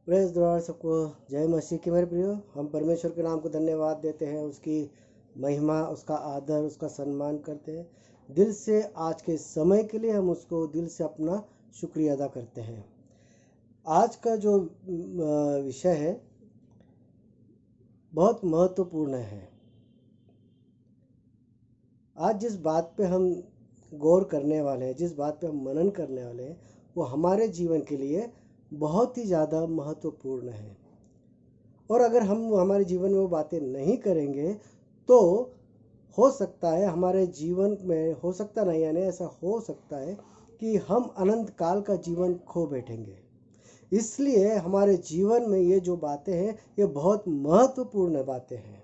Press द्वारा सबको जय मसीह की। मेरे प्रियो, हम परमेश्वर के नाम को धन्यवाद देते हैं, उसकी महिमा, उसका आदर, उसका सम्मान करते हैं दिल से। आज के समय के लिए हम उसको दिल से अपना शुक्रिया अदा करते हैं। आज का जो विषय है बहुत महत्वपूर्ण है। आज जिस बात पे हम गौर करने वाले हैं, जिस बात पे हम मनन करने वाले हैं, वो हमारे जीवन के लिए बहुत ही ज़्यादा महत्वपूर्ण है। और अगर हम हमारे जीवन में वो बातें नहीं करेंगे तो हो सकता है हमारे जीवन में, हो सकता नहीं यानी ऐसा हो सकता है कि हम अनंत काल का जीवन खो बैठेंगे। इसलिए हमारे जीवन में ये जो बातें हैं ये बहुत महत्वपूर्ण बातें हैं,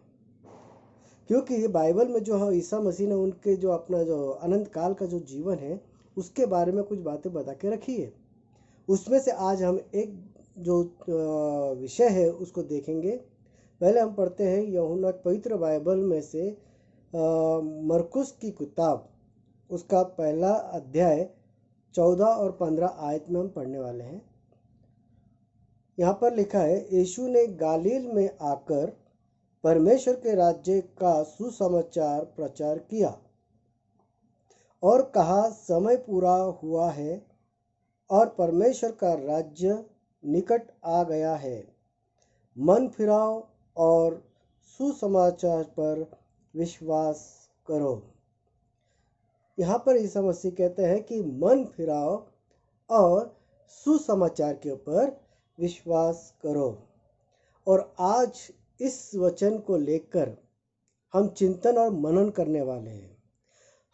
क्योंकि बाइबल में जो है ईसा मसीह ने उनके जो अपना जो अनंत काल का जो जीवन है उसके बारे में कुछ बातें बता के रखी है। उसमें से आज हम एक जो विषय है उसको देखेंगे। पहले हम पढ़ते हैं यूहन्ना पवित्र बाइबल में से मरकुस की किताब, उसका पहला अध्याय 14 और 15 आयत में हम पढ़ने वाले हैं। यहाँ पर लिखा है, यीशु ने गालील में आकर परमेश्वर के राज्य का सुसमाचार प्रचार किया और कहा, समय पूरा हुआ है और परमेश्वर का राज्य निकट आ गया है। मन फिराओ और सुसमाचार पर विश्वास करो। यहाँ पर ईसा मसीह कहते हैं कि मन फिराओ और सुसमाचार के ऊपर विश्वास करो। और आज इस वचन को लेकर हम चिंतन और मनन करने वाले हैं।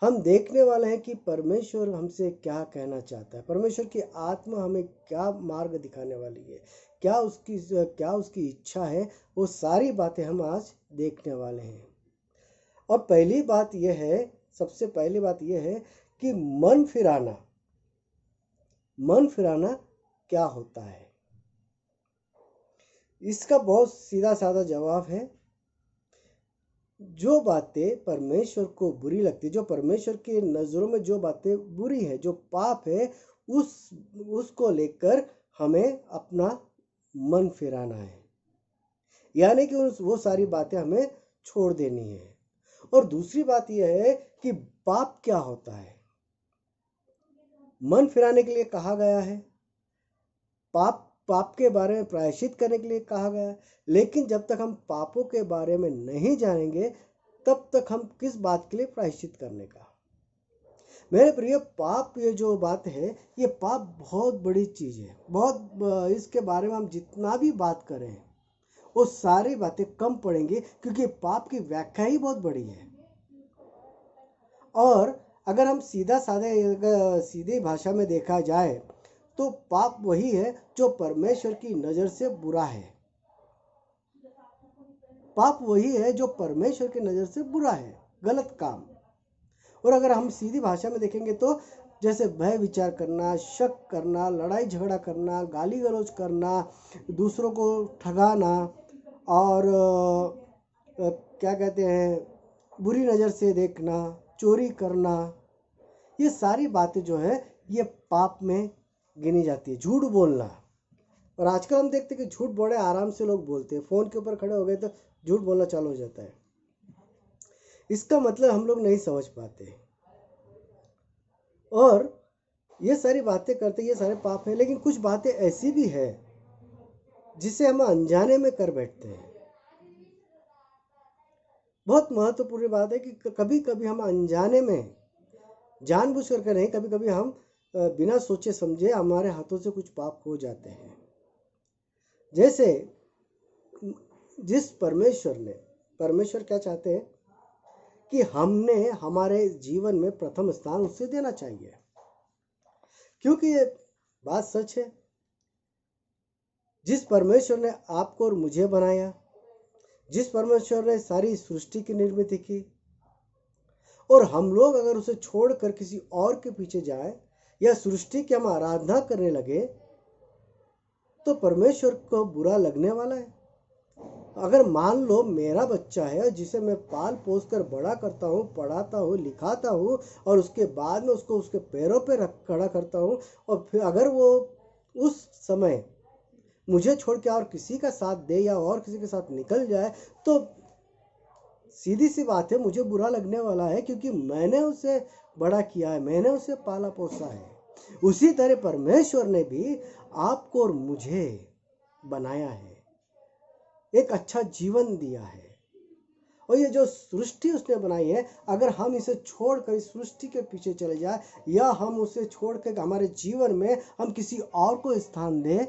हम देखने वाले हैं कि परमेश्वर हमसे क्या कहना चाहता है, परमेश्वर की आत्मा हमें क्या मार्ग दिखाने वाली है, क्या उसकी इच्छा है। वो सारी बातें हम आज देखने वाले हैं। और पहली बात यह है, सबसे पहली बात यह है कि मन फिराना क्या होता है। इसका बहुत सीधा साधा जवाब है, जो बातें परमेश्वर को बुरी लगती, जो परमेश्वर के नज़रों में जो बातें बुरी है, जो पाप है, उसको लेकर हमें अपना मन फिराना है, यानी कि वो सारी बातें हमें छोड़ देनी है। और दूसरी बात यह है कि पाप क्या होता है। मन फिराने के लिए कहा गया है, पाप के बारे में प्रायश्चित करने के लिए कहा गया है, लेकिन जब तक हम पापों के बारे में नहीं जानेंगे तब तक हम किस बात के लिए प्रायश्चित करने का। मेरे प्रिय, पाप ये जो बात है, ये पाप बहुत बड़ी चीज़ है। बहुत इसके बारे में हम जितना भी बात करें वो सारी बातें कम पड़ेंगी, क्योंकि पाप की व्याख्या ही बहुत बड़ी है। और अगर हम सीधी भाषा में देखा जाए तो पाप वही है जो परमेश्वर की नज़र से बुरा है। पाप वही है जो परमेश्वर की नज़र से बुरा है, गलत काम। और अगर हम सीधी भाषा में देखेंगे तो जैसे भय विचार करना, शक करना, लड़ाई झगड़ा करना, गाली गलौज करना, दूसरों को ठगाना और क्या कहते हैं, बुरी नज़र से देखना, चोरी करना, ये सारी बातें जो है ये पाप में गिनी जाती है। झूठ बोलना, और आजकल हम देखते हैं कि झूठ बड़े आराम से लोग बोलते हैं। फ़ोन के ऊपर खड़े हो गए तो झूठ बोलना चालू हो जाता है। इसका मतलब हम लोग नहीं समझ पाते और ये सारी बातें करते, ये सारे पाप हैं। लेकिन कुछ बातें ऐसी भी है जिसे हम अनजाने में कर बैठते हैं। बहुत महत्वपूर्ण बात है कि कभी कभी हम अनजाने में, जानबूझ कर नहीं, कभी कभी हम बिना सोचे समझे हमारे हाथों से कुछ पाप हो जाते हैं। जैसे जिस परमेश्वर क्या चाहते हैं कि हमने हमारे जीवन में प्रथम स्थान उससे देना चाहिए, क्योंकि ये बात सच है। जिस परमेश्वर ने आपको और मुझे बनाया, जिस परमेश्वर ने सारी सृष्टि की निर्मित की, और हम लोग अगर उसे छोड़कर किसी और के पीछे जाए या सृष्टि की हम आराधना करने लगे तो परमेश्वर को बुरा लगने वाला है। अगर मान लो मेरा बच्चा है जिसे मैं पाल पोस कर बड़ा करता हूँ, पढ़ाता हूँ, लिखाता हूँ, और उसके बाद में उसके पैरों पे खड़ा करता हूँ, और फिर अगर वो उस समय मुझे छोड़ के और किसी का साथ दे या और किसी के साथ निकल जाए तो सीधी सी बात है, मुझे बुरा लगने वाला है, क्योंकि मैंने उसे बड़ा किया है, मैंने उसे पाला पोसा है। उसी तरह परमेश्वर ने भी आपको और मुझे बनाया है, एक अच्छा जीवन दिया है। और ये जो सृष्टि उसने बनाई है, अगर हम इसे छोड़कर इस सृष्टि के पीछे चले जाए या हम उसे छोड़कर हमारे जीवन में हम किसी और को स्थान दें,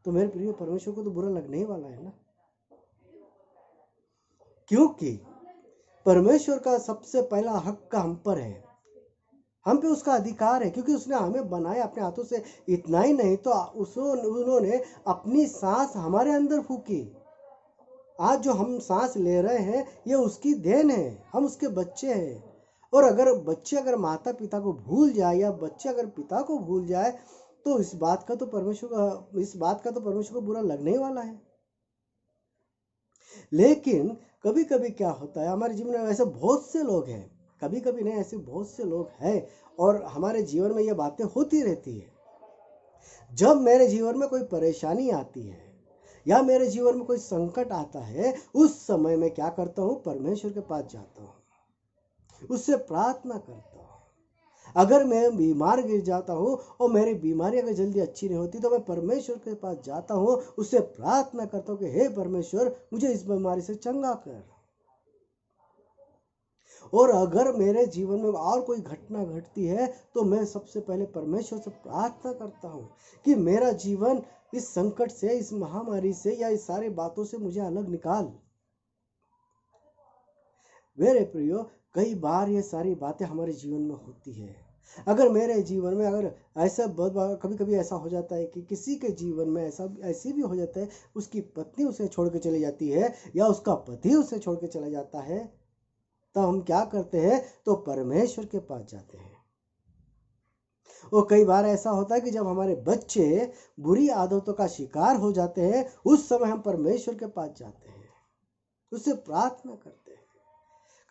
तो मेरे प्रिय परमेश्वर को तो बुरा लगने ही वाला है ना। क्योंकि परमेश्वर का सबसे पहला हक का हम पर है, हम पे उसका अधिकार है, क्योंकि उसने हमें बनाया अपने हाथों से। इतना ही नहीं तो उन्होंने अपनी सांस हमारे अंदर फूकी। आज जो हम सांस ले रहे हैं ये उसकी देन है, हम उसके बच्चे हैं। और अगर बच्चे अगर माता पिता को भूल जाए या बच्चे अगर पिता को भूल जाए तो इस बात का तो परमेश्वर को बुरा लगने ही वाला है। लेकिन कभी कभी क्या होता है, हमारे जीवन में ऐसे बहुत से लोग हैं, कभी कभी नहीं ऐसे बहुत से लोग हैं, और हमारे जीवन में ये बातें होती रहती है। जब मेरे जीवन में कोई परेशानी आती है या मेरे जीवन में कोई संकट आता है, उस समय मैं क्या करता हूँ, परमेश्वर के पास जाता हूँ, उससे प्रार्थना करता हूँ। अगर मैं बीमार गिर जाता हूँ और मेरी बीमारी अगर जल्दी अच्छी नहीं होती तो मैं परमेश्वर के पास जाता हूँ, उससे प्रार्थना करता हूँ कि हे परमेश्वर, मुझे इस बीमारी से चंगा कर। और अगर मेरे जीवन में और कोई घटना घटती है तो मैं सबसे पहले परमेश्वर से प्रार्थना करता हूँ कि मेरा जीवन इस संकट से, इस महामारी से या इस सारी बातों से मुझे अलग निकाल। मेरे प्रियो, कई बार ये सारी बातें हमारे जीवन में होती है। अगर मेरे जीवन में अगर ऐसा बहुत बार कभी कभी ऐसा हो जाता है कि किसी के जीवन में ऐसी भी हो जाता है, उसकी पत्नी उसे छोड़ के चली जाती है या उसका पति उसे छोड़ के चला जाता है, तो हम क्या करते हैं, तो परमेश्वर के पास जाते हैं। और कई बार ऐसा होता है कि जब हमारे बच्चे बुरी आदतों का शिकार हो जाते हैं, उस समय हम परमेश्वर के पास जाते हैं, उससे प्रार्थना करते हैं।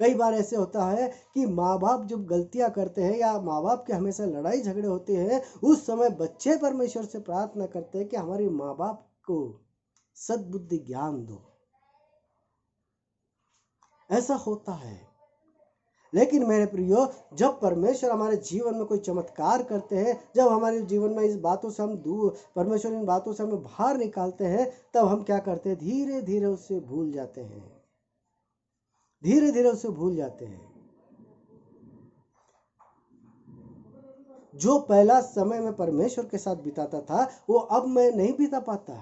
कई बार ऐसे होता है कि माँ बाप जब गलतियां करते हैं या माँ बाप के हमेशा लड़ाई झगड़े होते हैं, उस समय बच्चे परमेश्वर से प्रार्थना करते हैं कि हमारे माँ बाप को सद्बुद्धि ज्ञान दो। ऐसा होता है। लेकिन मेरे प्रियो, जब परमेश्वर हमारे जीवन में कोई चमत्कार करते हैं, जब हमारे जीवन में इस बातों से हम दूर, परमेश्वर इन बातों से हमें बाहर निकालते हैं, तब हम क्या करते हैं, धीरे धीरे उससे भूल जाते हैं, धीरे धीरे उससे भूल जाते हैं। जो पहला समय में परमेश्वर के साथ बिताता था वो अब मैं नहीं बिता पाता,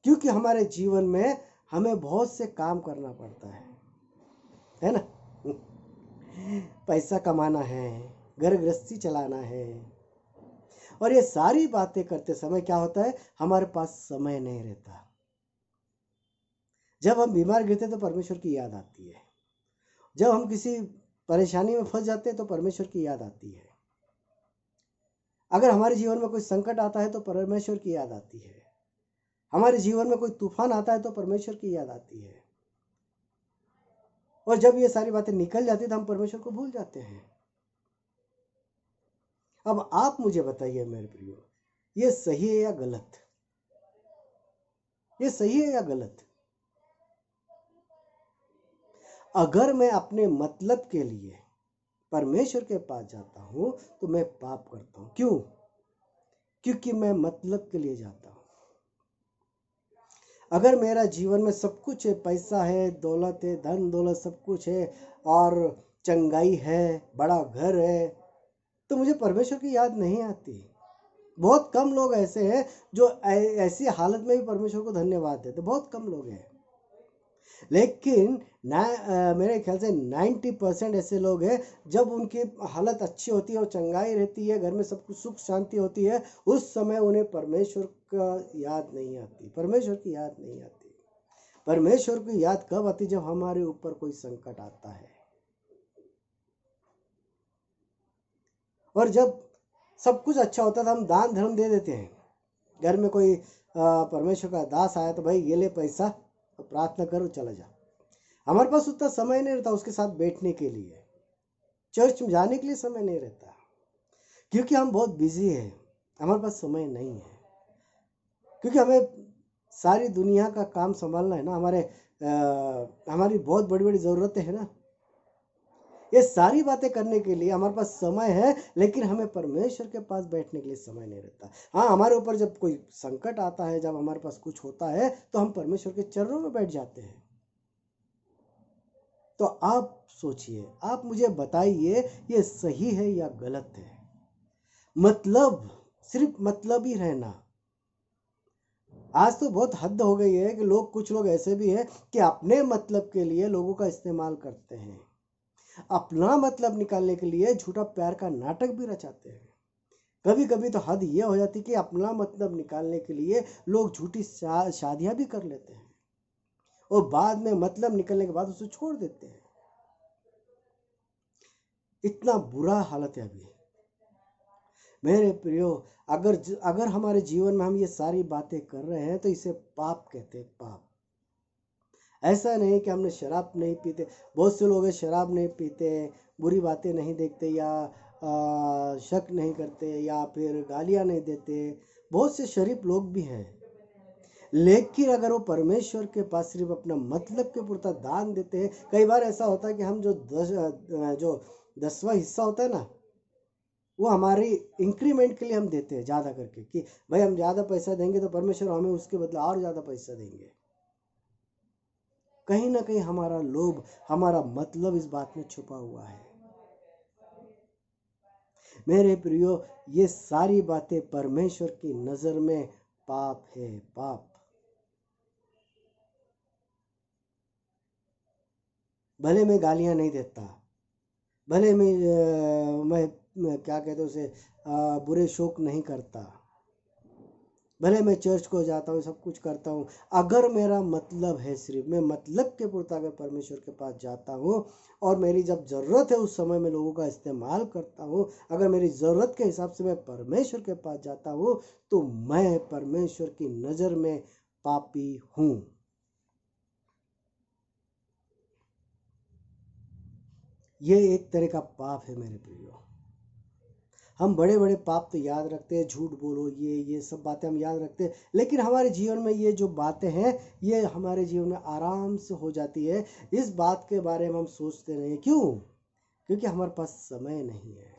क्योंकि हमारे जीवन में हमें बहुत से काम करना पड़ता है ना। पैसा कमाना है, घर गृहस्थी चलाना है, और ये सारी बातें करते समय क्या होता है, हमारे पास समय नहीं रहता। जब हम बीमार गिरते तो परमेश्वर की याद आती है, जब हम किसी परेशानी में फंस जाते हैं तो परमेश्वर की याद आती है, अगर हमारे जीवन में कोई संकट आता है तो परमेश्वर की याद आती है, हमारे जीवन में कोई तूफान आता है तो परमेश्वर की याद आती है। और जब ये सारी बातें निकल जाती है तो हम परमेश्वर को भूल जाते हैं। अब आप मुझे बताइए मेरे प्रियो, ये सही है या गलत, ये सही है या गलत? अगर मैं अपने मतलब के लिए परमेश्वर के पास जाता हूं तो मैं पाप करता हूं। क्यों? क्योंकि मैं मतलब के लिए जाता हूं। अगर मेरा जीवन में सब कुछ है, पैसा है, दौलत है, धन दौलत सब कुछ है, और चंगाई है, बड़ा घर है, तो मुझे परमेश्वर की याद नहीं आती। बहुत कम लोग ऐसे हैं जो ऐसी हालत में भी परमेश्वर को धन्यवाद देते, बहुत कम लोग हैं। लेकिन मेरे ख्याल से 90% ऐसे लोग हैं, जब उनकी हालत अच्छी होती है और चंगाई रहती है, घर में सब कुछ सुख शांति होती है, उस समय उन्हें परमेश्वर का याद नहीं आती, परमेश्वर की याद नहीं आती। परमेश्वर की याद कब आती? जब हमारे ऊपर कोई संकट आता है, और जब सब कुछ अच्छा होता है तो हम दान धर्म दे देते हैं। घर में कोई परमेश्वर का दास आया तो भाई ये ले पैसा, तो प्रार्थना करो, चला जा। हमारे पास उतना समय नहीं रहता उसके साथ बैठने के लिए, चर्च में जाने के लिए समय नहीं रहता, क्योंकि हम बहुत बिजी हैं, हमारे पास समय नहीं है, क्योंकि हमें सारी दुनिया का काम संभालना है ना, हमारी बहुत बड़ी बड़ी ज़रूरतें हैं ना। ये सारी बातें करने के लिए हमारे पास समय है, लेकिन हमें परमेश्वर के पास बैठने के लिए समय नहीं रहता। हाँ, हमारे ऊपर जब कोई संकट आता है, जब हमारे पास कुछ होता है, तो हम परमेश्वर के चरणों में बैठ जाते हैं। तो आप सोचिए, आप मुझे बताइए, ये सही है या गलत है? मतलब, सिर्फ मतलब ही रहना। आज तो बहुत हद हो गई है कि कुछ लोग ऐसे भी हैं कि अपने मतलब के लिए लोगों का इस्तेमाल करते हैं, अपना मतलब निकालने के लिए झूठा प्यार का नाटक भी रचाते हैं। कभी कभी तो हद ये हो जाती कि अपना मतलब निकालने के लिए लोग झूठी शादियां भी कर लेते हैं, और बाद में मतलब निकलने के बाद उसे छोड़ देते हैं। इतना बुरा हालत है अभी। मेरे प्रियो, अगर हमारे जीवन में हम ये सारी बातें कर रहे हैं, तो इसे पाप कहते हैं, पाप। ऐसा नहीं कि हमने शराब नहीं पीते, बहुत से लोग शराब नहीं पीते, बुरी बातें नहीं देखते, या शक नहीं करते, या फिर गालियां नहीं देते। बहुत से शरीफ लोग भी हैं, लेकिन अगर वो परमेश्वर के पास सिर्फ अपना मतलब के पुरता दान देते हैं। कई बार ऐसा होता है कि हम जो 10वां हिस्सा होता है ना, वो हमारी इंक्रीमेंट के लिए हम देते हैं ज़्यादा करके, कि भाई हम ज़्यादा पैसा देंगे तो परमेश्वर हमें उसके बदले और ज़्यादा पैसा देंगे। कहीं ना कहीं हमारा लोभ, हमारा मतलब इस बात में छुपा हुआ है। मेरे प्रियो, ये सारी बातें परमेश्वर की नज़र में पाप है, पाप। भले मैं गालियां नहीं देता, भले मैं क्या कहते उसे, बुरे शौक नहीं करता, भले मैं चर्च को जाता हूँ, सब कुछ करता हूँ, अगर मेरा मतलब है, सिर्फ मैं मतलब के पुरता अगर परमेश्वर के पास जाता हूँ, और मेरी जब ज़रूरत है उस समय मैं लोगों का इस्तेमाल करता हूँ, अगर मेरी ज़रूरत के हिसाब से मैं परमेश्वर के पास जाता हूँ, तो मैं परमेश्वर की नज़र में पापी हूँ। ये एक तरह का पाप है मेरे प्रियो। हम बड़े बड़े पाप तो याद रखते हैं, झूठ बोलो, ये सब बातें हम याद रखते हैं, लेकिन हमारे जीवन में ये जो बातें हैं, ये हमारे जीवन में आराम से हो जाती है। इस बात के बारे में हम सोचते नहीं। क्यों? क्योंकि हमारे पास समय नहीं है।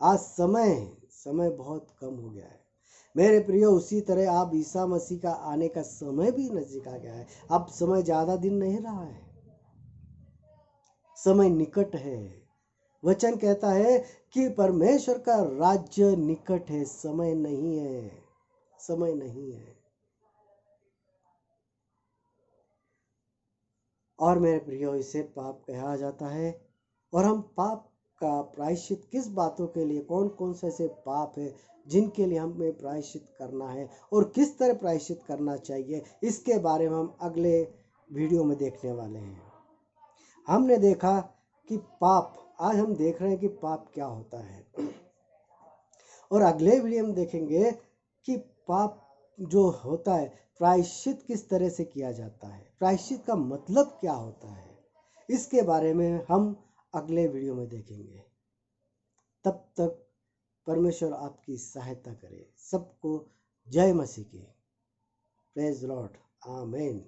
आज समय बहुत कम हो गया है मेरे प्रियो। उसी तरह आप ईसा मसीह का आने का समय भी नजदीक आ गया है। अब समय ज़्यादा दिन नहीं रहा है, समय निकट है। वचन कहता है कि परमेश्वर का राज्य निकट है, समय नहीं है, समय नहीं है। और मेरे प्रियो, इसे पाप कहा जाता है। और हम पाप का प्रायश्चित किस बातों के लिए, कौन कौन से ऐसे पाप है जिनके लिए हमें प्रायश्चित करना है, और किस तरह प्रायश्चित करना चाहिए, इसके बारे में हम अगले वीडियो में देखने वाले हैं। हमने देखा कि पाप, आज हम देख रहे हैं कि पाप क्या होता है, और अगले वीडियो में देखेंगे कि पाप जो होता है, प्रायश्चित किस तरह से किया जाता है, प्रायश्चित का मतलब क्या होता है, इसके बारे में हम अगले वीडियो में देखेंगे। तब तक परमेश्वर आपकी सहायता करे। सबको जय मसीह की। प्रेज लॉर्ड, आमीन।